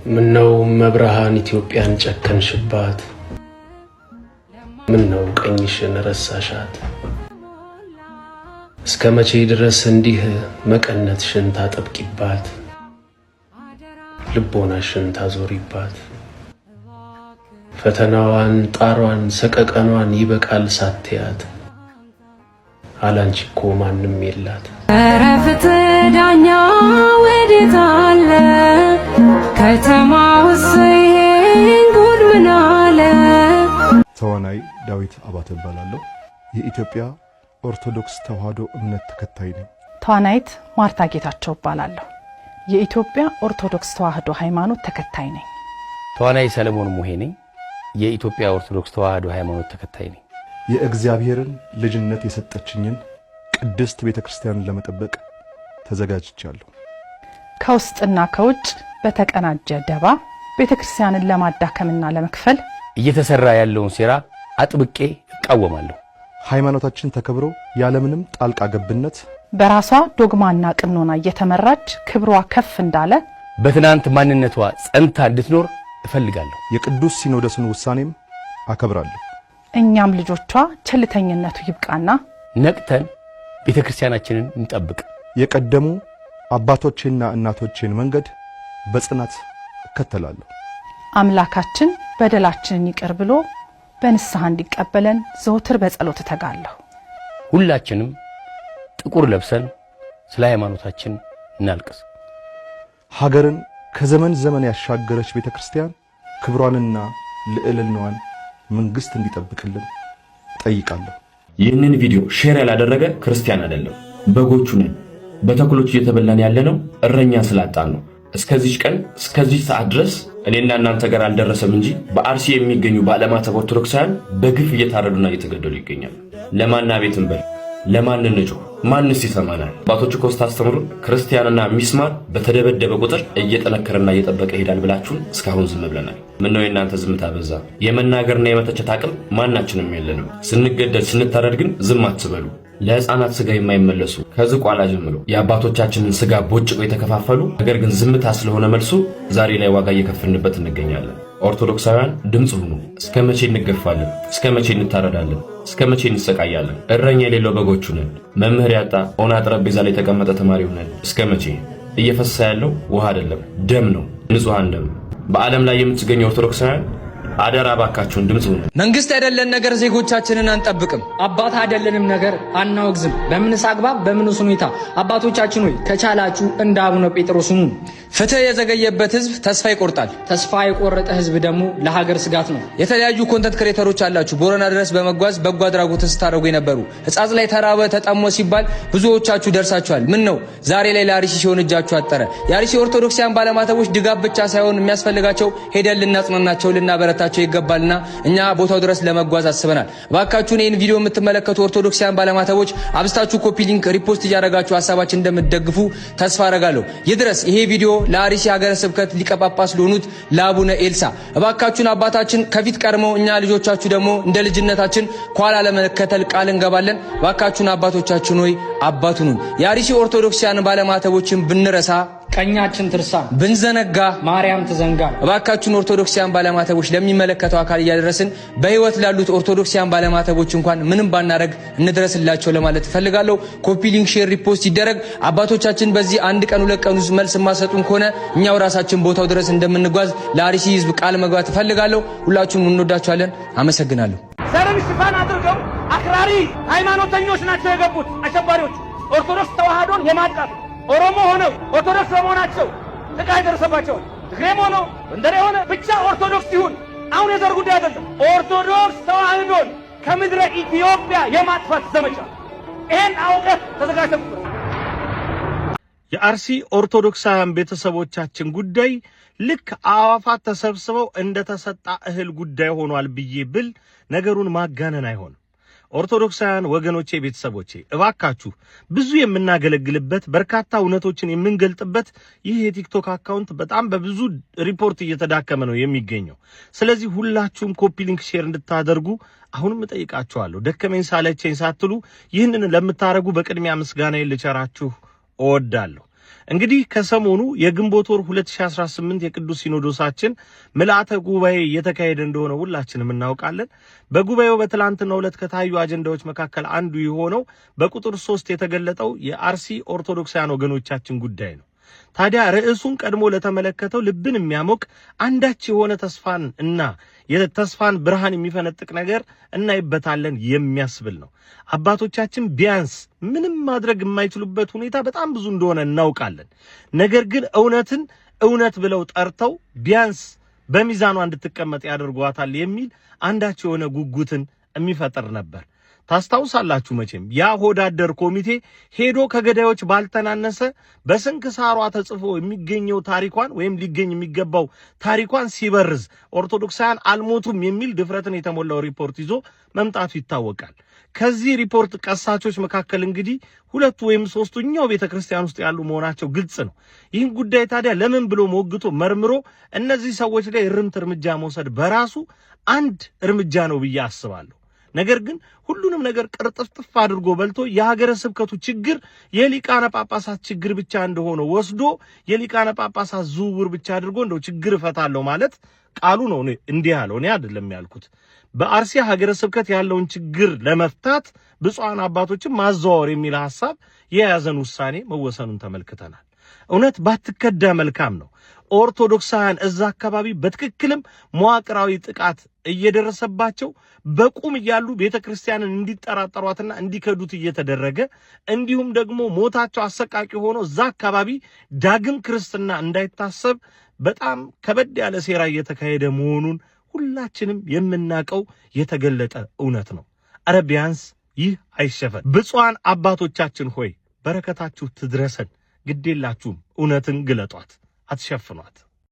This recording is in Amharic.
ምነው መብርሃን ኢትዮጵያን ጨከንሽባት ምነው ቀኝሽን ረሳሻት እስከ መቼ ድረስ እንዲህ መቀነትሽን ታጠብቂባት ልቦናሽን ታዞሪባት ፈተናዋን ጣሯን ሰቀቀኗን ይበቃል ሳትያት አላንቺ እኮ ማንም የላት ረፍት ዳኛ ወዴት አለ ከተማው ጉድ ምን አለ። ተዋናይ ዳዊት አባተ እባላለሁ። የኢትዮጵያ ኦርቶዶክስ ተዋህዶ እምነት ተከታይ ነኝ። ተዋናይት ማርታ ጌታቸው እባላለሁ። የኢትዮጵያ ኦርቶዶክስ ተዋህዶ ሃይማኖት ተከታይ ነኝ። ተዋናይ ሰለሞን ሙሄ ነኝ። የኢትዮጵያ ኦርቶዶክስ ተዋህዶ ሃይማኖት ተከታይ ነኝ። የእግዚአብሔርን ልጅነት የሰጠችኝን ቅድስት ቤተክርስቲያን ለመጠበቅ ተዘጋጅቻለሁ። ከውስጥና ከውጭ በተቀናጀ ደባ ቤተክርስቲያንን ለማዳከምና ለመክፈል እየተሰራ ያለውን ሴራ አጥብቄ እቃወማለሁ። ሃይማኖታችን ተከብሮ ያለምንም ጣልቃ ገብነት በራሷ ዶግማና ቅኖና እየተመራች ክብሯ ከፍ እንዳለ በትናንት ማንነቷ ጸንታ እንድትኖር እፈልጋለሁ። የቅዱስ ሲኖዶስን ውሳኔም አከብራለሁ። እኛም ልጆቿ ቸልተኝነቱ ይብቃና ነቅተን ቤተክርስቲያናችንን እንጠብቅ። የቀደሙ አባቶቼና እናቶቼን መንገድ በጽናት እከተላለሁ። አምላካችን በደላችንን ይቅር ብሎ በንስሐ እንዲቀበለን ዘወትር በጸሎት ተጋለሁ። ሁላችንም ጥቁር ለብሰን ስለ ሃይማኖታችን እናልቅስ። ሀገርን ከዘመን ዘመን ያሻገረች ቤተክርስቲያን ክብሯንና ልዕልናዋን መንግስት እንዲጠብቅልን ጠይቃለሁ። ይህንን ቪዲዮ ሼር ያላደረገ ክርስቲያን አይደለም። በጎቹ ነን። በተኩሎች እየተበላን ያለነው እረኛ ስላጣን ነው። እስከዚህ ቀን እስከዚህ ሰዓት ድረስ እኔና እናንተ ጋር አልደረሰም እንጂ በአርሲ የሚገኙ ባለማተብ ኦርቶዶክሳውያን በግፍ እየታረዱና እየተገደሉ ይገኛሉ። ለማና ቤትን በል ለማን እንጮህ? ማንስ ይሰማናል? አባቶቹ ኮስታ አስተምሩን ክርስቲያንና ሚስማር በተደበደበ ቁጥር እየጠነከረና እየጠበቀ ይሄዳል ብላችሁን እስካሁን ዝም ብለናል። ምን ነው የእናንተ ዝምታ በዛ? የመናገርና የመተቸት አቅም ማናችንም የለንም። ስንገደል ስንታረድ ግን ዝም አትበሉ። ለሕፃናት ስጋ የማይመለሱ ከዝቋላ ጀምሮ የአባቶቻችንን ስጋ ቦጭቆ የተከፋፈሉ ነገር ግን ዝምታ ስለሆነ መልሱ ዛሬ ላይ ዋጋ እየከፈልንበት እንገኛለን። ኦርቶዶክሳውያን ድምጽ ሁኑ። እስከ መቼ እንገፋለን? እስከ መቼ እንታረዳለን? እስከ መቼ እንሰቃያለን? እረኛ የሌለው በጎቹ ነን። መምህር ያጣ ኦና ጠረጴዛ ላይ የተቀመጠ ተማሪው ነን። እስከ መቼ? እየፈሰሰ ያለው ውሃ አይደለም ደም ነው፣ ንጹሃን ደም። በዓለም ላይ የምትገኙ ኦርቶዶክሳውያን አደራ ባካችሁን ድምጽ ሁኑ። መንግስት አይደለን ነገር ዜጎቻችንን አንጠብቅም። አባት አይደለንም ነገር አናወግዝም። በምንስ አግባብ በምንስ ሁኔታ? አባቶቻችን ሆይ ከቻላችሁ እንደ አቡነ ጴጥሮስ ሁኑ። ፍትህ የዘገየበት ህዝብ ተስፋ ይቆርጣል። ተስፋ የቆረጠ ህዝብ ደግሞ ለሀገር ስጋት ነው። የተለያዩ ኮንተንት ክሬተሮች አላችሁ ቦረና ድረስ በመጓዝ በጎ አድራጎትን ስታደርጉ የነበሩ። ሕጻጽ ላይ ተራበ ተጠሞ ሲባል ብዙዎቻችሁ ደርሳችኋል። ምን ነው ዛሬ ላይ ለአርሲ ሲሆን እጃችሁ አጠረ? የአርሲ ኦርቶዶክሳውያን ባለማተቦች ድጋፍ ብቻ ሳይሆን የሚያስፈልጋቸው ሄደን ልናጽናናቸው ልናበረታቸው ይገባልና እኛ ቦታው ድረስ ለመጓዝ አስበናል። ባካችሁን ይህን ቪዲዮ የምትመለከቱ ኦርቶዶክሳውያን ባለማተቦች አብስታችሁ ኮፒ ሊንክ ሪፖስት እያደረጋችሁ ሐሳባችን እንደምትደግፉ ተስፋ አደርጋለሁ። ይድረስ ይሄ ቪዲዮ ለአርሲ ሀገረ ስብከት ሊቀ ጳጳስ ለሆኑት ለአቡነ ኤልሳ። እባካችሁን አባታችን ከፊት ቀድመው እኛ ልጆቻችሁ ደግሞ እንደ ልጅነታችን ኋላ ለመከተል ቃል እንገባለን። እባካችሁን አባቶቻችን ሆይ አባቱኑን የአርሲ ኦርቶዶክሳውያን ባለማተቦችን ብንረሳ ቀኛችን ትርሳ ብንዘነጋ ማርያም ትዘንጋ። እባካችሁን ኦርቶዶክሳውያን ባለማተቦች ለሚመለከተው አካል እያደረስን በህይወት ላሉት ኦርቶዶክሳውያን ባለማተቦች እንኳን ምንም ባናረግ እንድረስላቸው ለማለት ፈልጋለሁ። ኮፒ ሊንክ ሼር ሪፖስት ይደረግ። አባቶቻችን በዚህ አንድ ቀን ሁለት ቀን ውስጥ መልስ ማሰጡን ከሆነ እኛው ራሳችን ቦታው ድረስ እንደምንጓዝ ለአርሲ ህዝብ ቃል መግባት ፈልጋለሁ። ሁላችሁም እንወዳችኋለን። አመሰግናለሁ። ዘርን ሽፋን አድርገው አክራሪ ሃይማኖተኞች ናቸው የገቡት አሸባሪዎች ኦርቶዶክስ ተዋህዶን የማጥቃት ኦሮሞ ሆነው ኦርቶዶክስ በመሆናቸው ጥቃት ደረሰባቸው። ትግሬም ሆነው እንደሬ ሆነ ብቻ ኦርቶዶክስ ይሁን አሁን የዘር ጉዳይ አይደለም። ኦርቶዶክስ ተዋህዶን ከምድረ ኢትዮጵያ የማጥፋት ዘመቻ ይሄን አውቀህ ተዘጋጅተህ የአርሲ ኦርቶዶክሳውያን ቤተሰቦቻችን ጉዳይ ልክ አዋፋት ተሰብስበው እንደተሰጣ እህል ጉዳይ ሆኗል ብዬ ብል ነገሩን ማጋነን አይሆንም። ኦርቶዶክሳውያን ወገኖቼ ቤተሰቦቼ እባካችሁ ብዙ የምናገለግልበት በርካታ እውነቶችን የምንገልጥበት ይህ የቲክቶክ አካውንት በጣም በብዙ ሪፖርት እየተዳከመ ነው የሚገኘው። ስለዚህ ሁላችሁም ኮፒ ሊንክ ሼር እንድታደርጉ አሁንም እጠይቃችኋለሁ። ደከመኝ ሳለቸኝ ሳትሉ ይህንን ለምታረጉ በቅድሚያ ምስጋናዬን ልቸራችሁ እወዳለሁ። እንግዲህ ከሰሞኑ የግንቦት ወር 2018 የቅዱስ ሲኖዶሳችን ምልአተ ጉባኤ እየተካሄደ እንደሆነ ሁላችንም እናውቃለን። በጉባኤው በትላንትናው ዕለት ከታዩ አጀንዳዎች መካከል አንዱ የሆነው በቁጥር 3 የተገለጠው የአርሲ ኦርቶዶክሳውያን ወገኖቻችን ጉዳይ ነው። ታዲያ ርዕሱን ቀድሞ ለተመለከተው ልብን የሚያሞቅ አንዳች የሆነ ተስፋን እና የተስፋን ብርሃን የሚፈነጥቅ ነገር እናይበታለን የሚያስብል ነው። አባቶቻችን ቢያንስ ምንም ማድረግ የማይችሉበት ሁኔታ በጣም ብዙ እንደሆነ እናውቃለን። ነገር ግን እውነትን እውነት ብለው ጠርተው ቢያንስ በሚዛኗ እንድትቀመጥ ያደርጓታል የሚል አንዳች የሆነ ጉጉትን የሚፈጥር ነበር። ታስታውሳላችሁ መቼም ያ ሆዳደር ኮሚቴ ሄዶ ከገዳዮች ባልተናነሰ በስንክሳሯ ተጽፎ የሚገኘው ታሪኳን ወይም ሊገኝ የሚገባው ታሪኳን ሲበርዝ ኦርቶዶክሳውያን አልሞቱም የሚል ድፍረትን የተሞላው ሪፖርት ይዞ መምጣቱ ይታወቃል። ከዚህ ሪፖርት ቀሳቾች መካከል እንግዲህ ሁለቱ ወይም ሶስቱኛው ቤተክርስቲያን ውስጥ ያሉ መሆናቸው ግልጽ ነው። ይህን ጉዳይ ታዲያ ለምን ብሎ ሞግቶ መርምሮ እነዚህ ሰዎች ላይ እርምት እርምጃ መውሰድ በራሱ አንድ እርምጃ ነው ብዬ አስባለሁ። ነገር ግን ሁሉንም ነገር ቅርጥፍጥፍ አድርጎ በልቶ የሀገረ ስብከቱ ችግር የሊቃነ ጳጳሳት ችግር ብቻ እንደሆነ ወስዶ የሊቃነ ጳጳሳት ዝውውር ብቻ አድርጎ እንደው ችግር እፈታለሁ ማለት ቃሉ ነው እንዲህ ያለው እኔ አይደለም ያልኩት። በአርሲ ሀገረ ስብከት ያለውን ችግር ለመፍታት ብፁዓን አባቶችን ማዘዋወር የሚል ሐሳብ የያዘን ውሳኔ መወሰኑን ተመልክተናል። እውነት ባትከዳ መልካም ነው። ኦርቶዶክሳውያን እዛ አካባቢ በትክክልም መዋቅራዊ ጥቃት እየደረሰባቸው በቁም እያሉ ቤተክርስቲያንን እንዲጠራጠሯትና እንዲከዱት እየተደረገ እንዲሁም ደግሞ ሞታቸው አሰቃቂ ሆኖ እዛ አካባቢ ዳግም ክርስትና እንዳይታሰብ በጣም ከበድ ያለ ሴራ እየተካሄደ መሆኑን ሁላችንም የምናውቀው የተገለጠ እውነት ነው። አረ ቢያንስ ይህ አይሸፈን። ብፁዓን አባቶቻችን ሆይ በረከታችሁ ትድረሰን። ግዴላችሁም እውነትን ግለጧት፣ አትሸፍኗት።